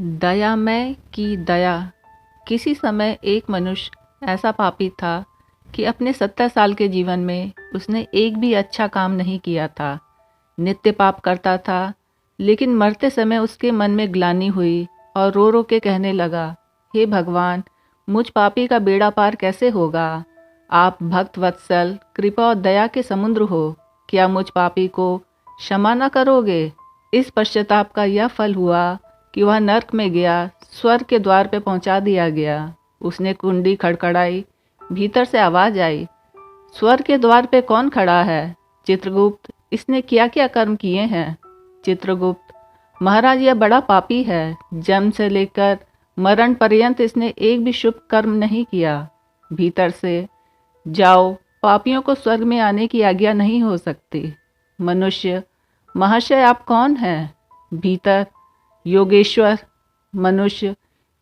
दयामय की दया। किसी समय एक मनुष्य ऐसा पापी था कि अपने 70 साल के जीवन में उसने एक भी अच्छा काम नहीं किया था। नित्य पाप करता था, लेकिन मरते समय उसके मन में ग्लानि हुई और रो रो के कहने लगा, हे भगवान, मुझ पापी का बेड़ा पार कैसे होगा। आप भक्त वत्सल, कृपा और दया के समुद्र हो, क्या मुझ पापी को क्षमा न करोगे। इस पश्चाताप का यह फल हुआ कि वह नर्क में गया, स्वर्ग के द्वार पे पहुंचा दिया गया। उसने कुंडी खड़खड़ाई, भीतर से आवाज आई, स्वर्ग के द्वार पे कौन खड़ा है। चित्रगुप्त, इसने क्या क्या कर्म किए हैं। चित्रगुप्त, महाराज यह बड़ा पापी है, जन्म से लेकर मरण पर्यंत इसने एक भी शुभ कर्म नहीं किया। भीतर से, जाओ, पापियों को स्वर्ग में आने की आज्ञा नहीं हो सकती। मनुष्य, महाशय आप कौन हैं। भीतर, योगेश्वर। मनुष्य,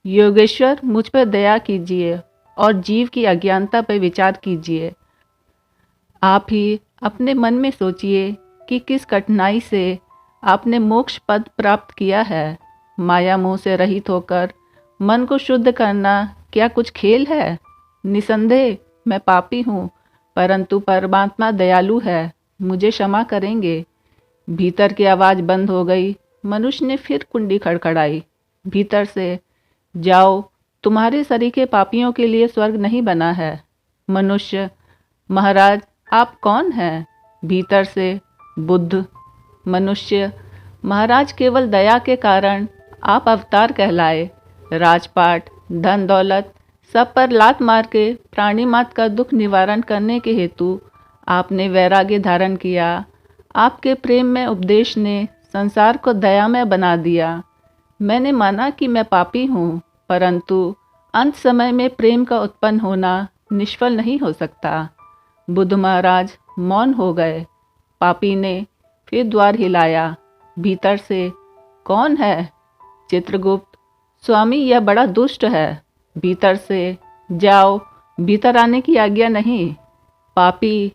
योगेश्वर मुझ पर दया कीजिए और जीव की अज्ञानता पर विचार कीजिए। आप ही अपने मन में सोचिए कि किस कठिनाई से आपने मोक्ष पद प्राप्त किया है। माया मोह से रहित होकर मन को शुद्ध करना क्या कुछ खेल है। निसंदेह मैं पापी हूँ, परंतु परमात्मा दयालु है, मुझे क्षमा करेंगे। भीतर की आवाज़ बंद हो गई। मनुष्य ने फिर कुंडी खड़खड़ाई। भीतर से, जाओ, तुम्हारे सरीखे पापियों के लिए स्वर्ग नहीं बना है। मनुष्य, महाराज आप कौन हैं। भीतर से, बुद्ध। मनुष्य, महाराज केवल दया के कारण आप अवतार कहलाए। राजपाट, धन दौलत सब पर लात मार के प्राणी मात्र का दुख निवारण करने के हेतु आपने वैराग्य धारण किया। आपके प्रेम में उपदेश ने संसार को दयामय बना दिया। मैंने माना कि मैं पापी हूँ, परंतु अंत समय में प्रेम का उत्पन्न होना निष्फल नहीं हो सकता। बुद्ध महाराज मौन हो गए। पापी ने फिर द्वार हिलाया। भीतर से, कौन है। चित्रगुप्त, स्वामी यह बड़ा दुष्ट है। भीतर से, जाओ, भीतर आने की आज्ञा नहीं। पापी,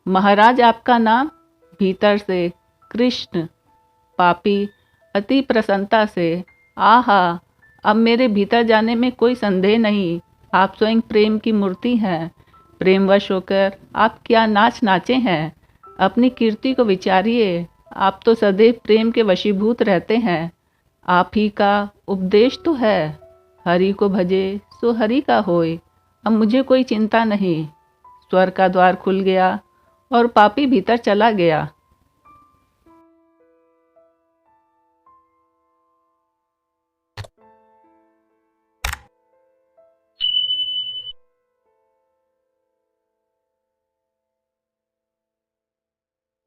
महाराज आपका नाम। भीतर से, कृष्ण। पापी अति प्रसन्नता से, आहा, अब मेरे भीतर जाने में कोई संदेह नहीं। आप स्वयं प्रेम की मूर्ति हैं। प्रेमवश होकर आप क्या नाच नाचे हैं। अपनी कीर्ति को विचारिए। आप तो सदैव प्रेम के वशीभूत रहते हैं। आप ही का उपदेश तो है, हरि को भजे सो हरि का होए। अब मुझे कोई चिंता नहीं। स्वर्ग का द्वार खुल गया और पापी भीतर चला गया।